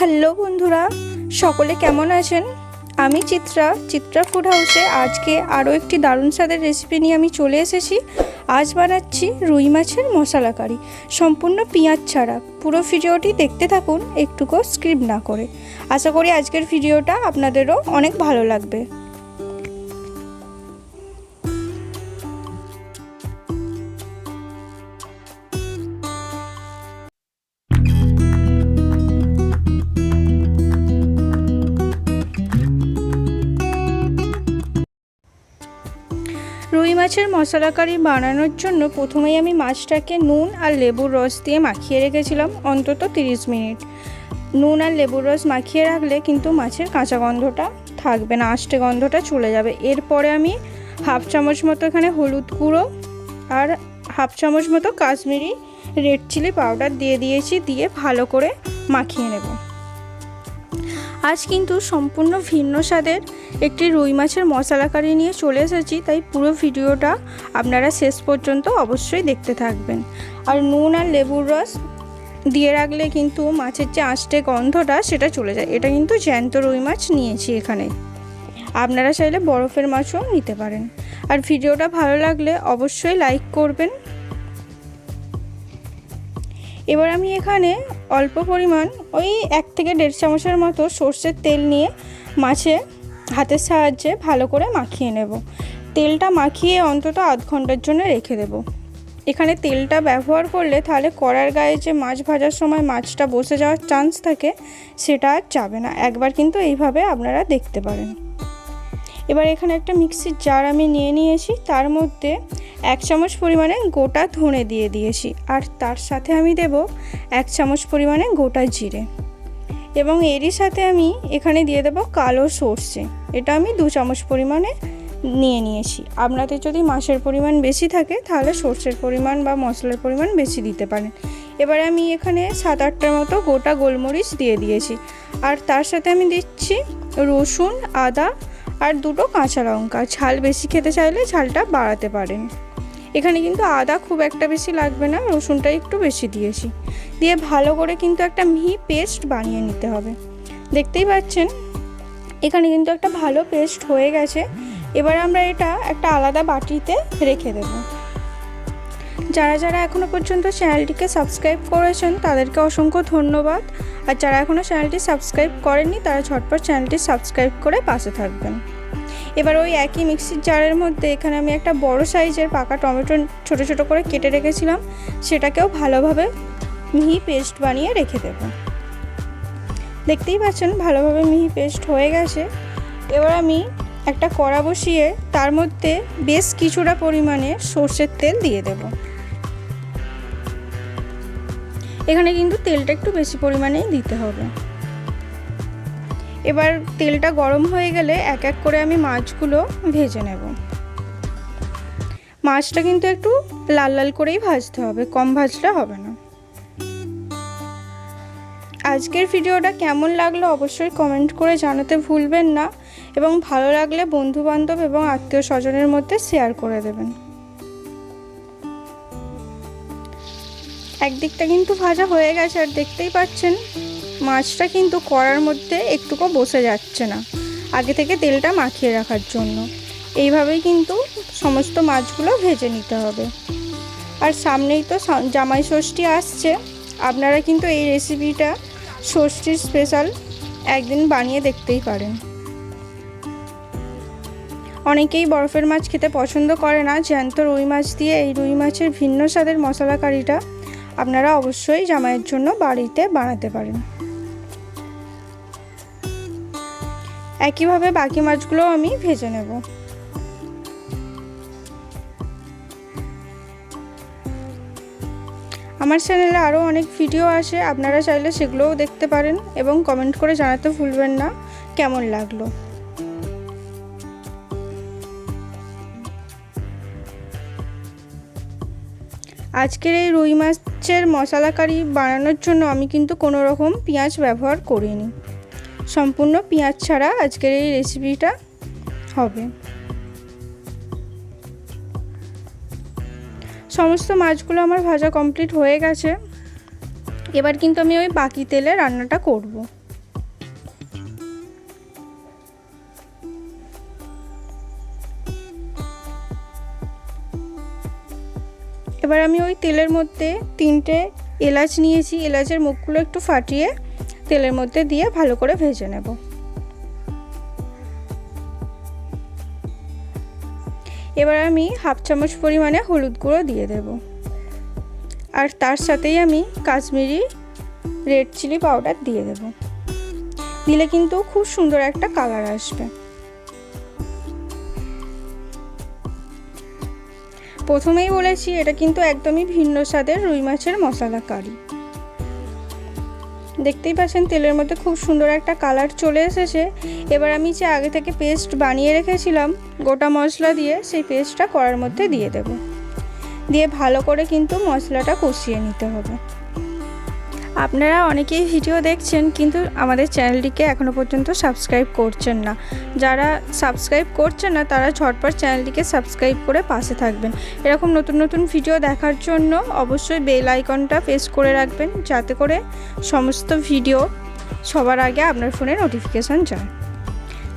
Hello বন্ধুরা, সকলে কেমন আছেন? আমি চিত্রা ফুড হাউসে আজকে আরও একটি দারুণ স্বাদের রেসিপি নিয়ে আমি চলে এসেছি। আজ বানাচ্ছি রুই মাছের মশলা কারি, সম্পূর্ণ পেঁয়াজ ছাড়া। পুরো ভিডিওটি দেখতে থাকুন, একটুকু স্কিপ না করে। আশা করি আজকের ভিডিওটা আপনাদেরও অনেক ভালো লাগবে। রুই মাছের মশলা কারি বানানোর জন্য প্রথমেই আমি মাছটাকে নুন আর লেবুর রস দিয়ে মাখিয়ে রেখেছিলাম অন্তত 30 মিনিট। নুন আর লেবুর রস মাখিয়ে রাখলে কিন্তু মাছের কাঁচা গন্ধটা থাকবে না, আষ্টে গন্ধটা চলে যাবে। এরপরে আমি হাফ চামচ মতো এখানে হলুদ গুঁড়ো আর হাফ চামচ মতো কাশ্মীরি রেড চিলি পাউডার দিয়ে দিয়েছি, দিয়ে ভালো করে মাখিয়ে নেব। আজ কিন্তু সম্পূর্ণ ভিন্ন স্বাদের একটি রুই মাছের মশলা কারি নিয়ে চলে এসেছি, তাই পুরো ভিডিওটা আপনারা শেষ পর্যন্ত অবশ্যই দেখতে থাকবেন। আর নুন আর লেবুর রস দিয়ে রাখলে কিন্তু মাছের যে আষ্টে গন্ধটা সেটা চলে যায়। এটা কিন্তু জ্যান্ত রুই মাছ নিয়েছি এখানে, আপনারা চাইলে বরফের মাছও নিতে পারেন। আর ভিডিওটা ভালো লাগলে অবশ্যই লাইক করবেন। এবার আমি এখানে অল্প পরিমাণ ওই 1 থেকে 1.5 চামচের মতো সর্ষের তেল নিয়ে মাছে হাতের সাহায্যে ভালো করে মাখিয়ে নেব। তেলটা মাখিয়ে অন্তত আধ ঘন্টার জন্য রেখে দেব। এখানে তেলটা ব্যবহার করলে তাহলে কড়ার গায়ে যে মাছ ভাজার সময় মাছটা বসে যাওয়ার চান্স থাকে সেটা আর যাবে না। একবার কিন্তু এইভাবে আপনারা দেখতে পারেন। এবার এখানে একটা মিক্সির জার আমি নিয়ে নিয়েছি, তার মধ্যে 1 চামচ পরিমাণে গোটা ধনে দিয়ে দিয়েছি, আর তার সাথে আমি দেব 1 চামচ পরিমাণে গোটা জিরে, এবং এরই সাথে আমি এখানে দিয়ে দেব কালো সর্ষে। এটা আমি 2 চামচ পরিমাণে নিয়ে নিয়েছি। আপনাদের যদি মাছের পরিমাণ বেশি থাকে তাহলে সর্ষের পরিমাণ বা মশলার পরিমাণ বেশি দিতে পারেন। এবারে আমি এখানে 7-8টার মতো গোটা গোলমরিচ দিয়ে দিয়েছি, আর তার সাথে আমি দিচ্ছি রসুন, আদা আর 2টো কাঁচা লঙ্কা। ঝাল বেশি খেতে চাইলে ঝালটা বাড়াতে পারেন। এখানে কিন্তু আদা খুব একটা বেশি লাগবে না, রসুনটা একটু বেশি দিয়েছি। দিয়ে ভালো করে কিন্তু একটা মিহি পেস্ট বানিয়ে নিতে হবে। দেখতেই পাচ্ছেন এখানে কিন্তু একটা ভালো পেস্ট হয়ে গেছে। এবার আমরা এটা একটা আলাদা বাটিতে রেখে দেব। যারা যারা এখনও পর্যন্ত চ্যানেলটিকে সাবস্ক্রাইব করেছেন তাদেরকে অসংখ্য ধন্যবাদ। আর যারা এখনও চ্যানেলটি সাবস্ক্রাইব করেননি তারা ঝটপট চ্যানেলটি সাবস্ক্রাইব করে পাশে থাকবেন। এবার ওই একই মিক্সির জারের মধ্যে এখানে আমি একটা বড় সাইজের পাকা টমেটো ছোট ছোট করে কেটে রেখেছিলাম, সেটাকেও ভালোভাবে মিহি পেস্ট বানিয়ে রেখে দেব। দেখতেই পাচ্ছেন ভালোভাবে মিহি পেস্ট হয়ে গেছে। এবার আমি একটা কড়া বসিয়ে তার মধ্যে বেশ কিছুটা পরিমাণে সর্ষের তেল দিয়ে দেব। এখানে কিন্তু তেলটা একটু বেশি পরিমাণেই দিতে হবে। এবার তেলটা গরম হয়ে গেলে এক এক করে আমি মাছগুলো ভেজে নেব। মাছটা কিন্তু একটু লাল লাল করেই ভাজতে হবে, কম ভাজলে হবে না। আজকের ভিডিওটা কেমন লাগলো অবশ্যই কমেন্ট করে জানাতে ভুলবেন না, এবং ভালো লাগলে বন্ধুবান্ধব এবং আত্মীয় স্বজনের মধ্যে শেয়ার করে দেবেন। একদিকটা কিন্তু ভাজা হয়ে গেছে, আর দেখতেই পাচ্ছেন মাছটা কিন্তু কড়ার মধ্যে একটুকু বসে যাচ্ছে না, আগে থেকে তেলটা মাখিয়ে রাখার জন্য। এইভাবেই কিন্তু সমস্ত মাছগুলো ভেজে নিতে হবে। আর সামনেই তো জামাই ষষ্ঠী আসছে, আপনারা কিন্তু এই রেসিপিটা ষষ্ঠীর স্পেশাল একদিন বানিয়ে দেখতেই পারেন। অনেকেই বরফের মাছ খেতে পছন্দ করে না, জ্যান্ত রুই মাছ দিয়ে এই রুই মাছের ভিন্ন স্বাদের মশলা কারিটা আপনারা অবশ্যই জামাইয়ের জন্য বাড়িতে বানাতে পারেন। একইভাবে বাকি মাছগুলো আমি ভেজে নেব। আমার চ্যানেলে আরও অনেক ভিডিও আসে, আপনারা চাইলে সেগুলোও দেখতে পারেন, এবং কমেন্ট করে জানাতে ভুলবেন না কেমন লাগলো। আজকের এই রুই মাছের মশলা কারি বানানোর জন্য আমি কিন্তু কোনো রকম পেঁয়াজ ব্যবহার করিনি, সম্পূর্ণ পেঁয়াজ ছাড়া আজকের এই রেসিপিটা হবে। সমস্ত মাছগুলো আমার ভাজা কমপ্লিট হয়ে গেছে। এবার কিন্তু আমি ওই বাকি তেলে রান্নাটা করব। এবার আমি ওই তেলের মধ্যে 3টে এলাচ নিয়েছি, এলাচের মুখগুলো একটু ফাটিয়ে তেলের মধ্যে দিয়ে ভালো করে ভেজে নেব। এবার আমি 1/2 চামচ পরিমাণে হলুদ গুঁড়ো দিয়ে দেব, আর তার সাথেই আমি কাশ্মীরি রেড চিলি পাউডার দিয়ে দেব। দিলে কিন্তু খুব সুন্দর একটা কালার আসবে। প্রথমেই বলেছি এটা কিন্তু একদমই ভিন্ন স্বাদের রুই মাছের মশলা কারি। দেখতেই পাচ্ছেন তেলের মধ্যে খুব সুন্দর একটা কালার চলে এসেছে। এবার আমি যে আগে থেকে পেস্ট বানিয়ে রেখেছিলাম গোটা মশলা দিয়ে, সেই পেস্টটা কড়ার মধ্যে দিয়ে দেব। দিয়ে ভালো করে কিন্তু মশলাটা কষিয়ে নিতে হবে। আপনারা অনেকেই ভিডিও দেখছেন কিন্তু আমাদের চ্যানেলটিকে এখনও পর্যন্ত সাবস্ক্রাইব করছেন না। যারা সাবস্ক্রাইব করছেন না তারা ঝটপট চ্যানেলটিকে সাবস্ক্রাইব করে পাশে থাকবেন। এরকম নতুন নতুন ভিডিও দেখার জন্য অবশ্যই বেল আইকনটা প্রেস করে রাখবেন, যাতে করে সমস্ত ভিডিও সবার আগে আপনার ফোনে নোটিফিকেশান যায়।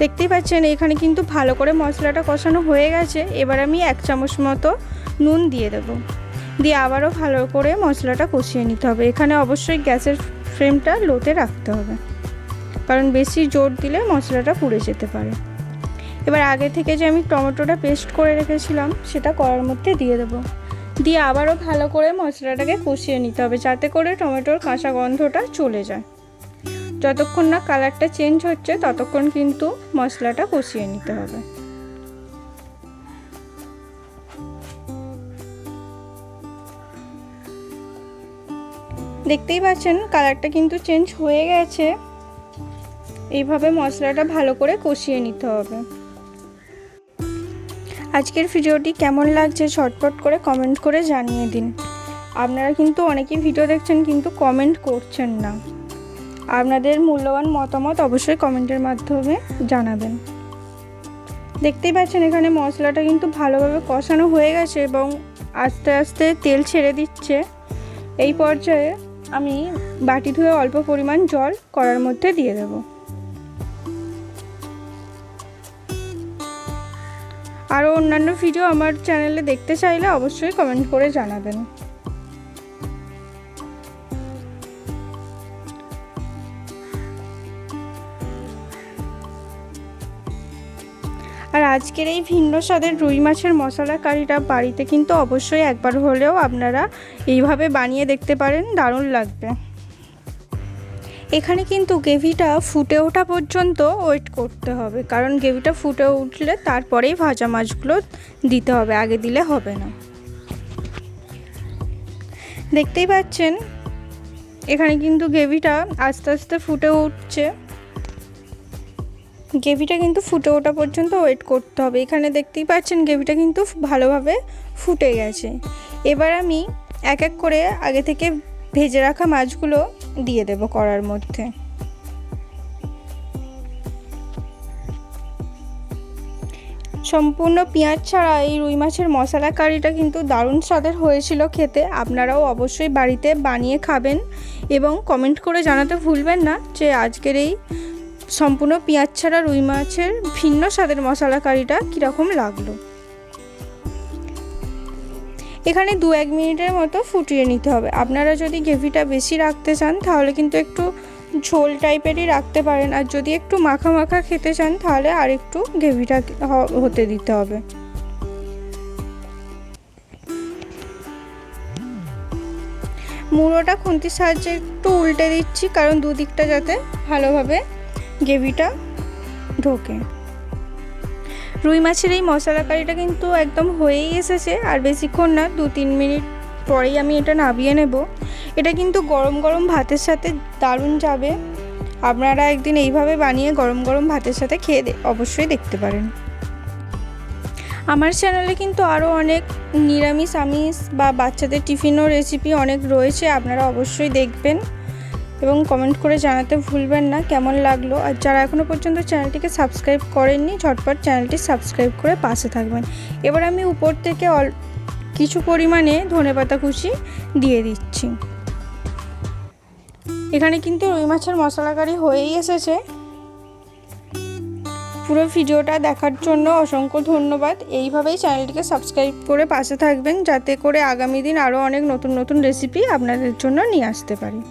দেখতেই পাচ্ছেন এখানে কিন্তু ভালো করে মশলাটা কষানো হয়ে গেছে। এবার আমি 1 চামচ মতো নুন দিয়ে দেবো, দিয়ে আবারও ভালো করে মশলাটা কষিয়ে নিতে হবে। এখানে অবশ্যই গ্যাসের ফ্লেমটা লোতে রাখতে হবে, কারণ বেশি জোর দিলে মশলাটা পুড়ে যেতে পারে। এবার আগে থেকে যে আমি টমেটোটা পেস্ট করে রেখেছিলাম সেটা কড়ার মধ্যে দিয়ে দেবো, দিয়ে আবারও ভালো করে মশলাটাকে কষিয়ে নিতে হবে, যাতে করে টমেটোর কাঁচা গন্ধটা চলে যায়। যতক্ষণ না কালারটা চেঞ্জ হচ্ছে ততক্ষণ কিন্তু মশলাটা কষিয়ে নিতে হবে। দেখতেই পাচ্ছেন কালারটা কিন্তু চেঞ্জ হয়ে গেছে। এইভাবে মশলাটা ভালো করে কষিয়ে নিতে হবে। আজকের ভিডিওটি কেমন লাগছে ঝটপট করে কমেন্ট করে জানিয়ে দিন। আপনারা কিন্তু অনেকেই ভিডিও দেখছেন কিন্তু কমেন্ট করছেন না। আপনাদের মূল্যবান মতামত অবশ্যই কমেন্টের মাধ্যমে জানাবেন। দেখতেই পাচ্ছেন এখানে মশলাটা কিন্তু ভালোভাবে কষানো হয়ে গেছে এবং আস্তে আস্তে তেল ছেড়ে দিচ্ছে। এই পর্যায়ে আমি বাটি ধুয়ে অল্প পরিমাণ জল কড়ার মধ্যে দিয়ে দেব। আরও অন্যান্য ভিডিও আমার চ্যানেলে দেখতে চাইলে অবশ্যই কমেন্ট করে জানাবেন। আর আজকের এই ভিন্ন স্বাদের রুই মাছের মশলা কারিটা বাড়িতে কিন্তু অবশ্যই একবার হলেও আপনারা এইভাবে বানিয়ে দেখতে পারেন, দারুণ লাগবে। এখানে কিন্তু গ্রেভিটা ফুটে ওঠা পর্যন্ত ওয়েট করতে হবে, কারণ গ্রেভিটা ফুটে উঠলে তারপরেই ভাজা মাছগুলো দিতে হবে, আগে দিলে হবে না। দেখতেই পাচ্ছেন এখানে কিন্তু গ্রেভিটা আস্তে আস্তে ফুটে উঠছে। গ্রেভিটা কিন্তু ফুটে ওঠা পর্যন্ত ওয়েট করতে হবে। এখানে দেখতেই পাচ্ছেন গ্রেভিটা কিন্তু ভালোভাবে ফুটে গেছে। এবার আমি এক এক করে আগে থেকে ভেজে রাখা মাছগুলো দিয়ে দেব কড়ার মধ্যে। সম্পূর্ণ পেঁয়াজ ছাড়া এই রুই মাছের মশলা কারিটা কিন্তু দারুণ স্বাদের হয়েছিল খেতে। আপনারাও অবশ্যই বাড়িতে বানিয়ে খাবেন এবং কমেন্ট করে জানাতে ভুলবেন না যে আজকের এই সম্পূর্ণ পেঁয়াজ ছাড়া রুই মাছের ভিন্ন স্বাদের মশলা কারিটা কীরকম লাগলো। এখানে 2-1 মিনিটের মতো ফুটিয়ে নিতে হবে। আপনারা যদি গ্রেভিটা বেশি রাখতে চান তাহলে কিন্তু একটু ঝোল টাইপেরই রাখতে পারেন, আর যদি একটু মাখা মাখা খেতে চান তাহলে আর একটু গ্রেভিটা হতে দিতে হবে। মুড়োটা খুন্তির সাহায্যে একটু উল্টে দিচ্ছি, কারণ দুদিকটা যাতে ভালোভাবে গ্রেভিটা ঢোকে। রুই মাছের এই মশলা কারিটা কিন্তু একদম হয়েই এসেছে, আর বেশিক্ষণ না, 2-3 মিনিট পরেই আমি এটা নামিয়ে নেব। এটা কিন্তু গরম গরম ভাতের সাথে দারুণ যাবে। আপনারা একদিন এইভাবে বানিয়ে গরম গরম ভাতের সাথে খেয়ে অবশ্যই দেখতে পারেন। আমার চ্যানেলে কিন্তু আরও অনেক নিরামিষ আমিষ বা বাচ্চাদের টিফিনও রেসিপি অনেক রয়েছে, আপনারা অবশ্যই দেখবেন এবং কমেন্ট করে জানাতে ভুলবেন না কেমন লাগলো। আর যারা এখনও পর্যন্ত চ্যানেলটিকে সাবস্ক্রাইব করেননি ঝটপট চ্যানেলটি সাবস্ক্রাইব করে পাশে থাকবেন। এবার আমি উপর থেকে কিছু পরিমাণে ধনেপাতা কুচি দিয়ে দিচ্ছি। এখানে কিন্তু রুই মাছের মশলা কারি হয়েই এসেছে। পুরো ভিডিওটা দেখার জন্য অসংখ্য ধন্যবাদ। এইভাবেই চ্যানেলটিকে সাবস্ক্রাইব করে পাশে থাকবেন, যাতে করে আগামী দিন আরও অনেক নতুন নতুন রেসিপি আপনাদের জন্য নিয়ে আসতে পারি।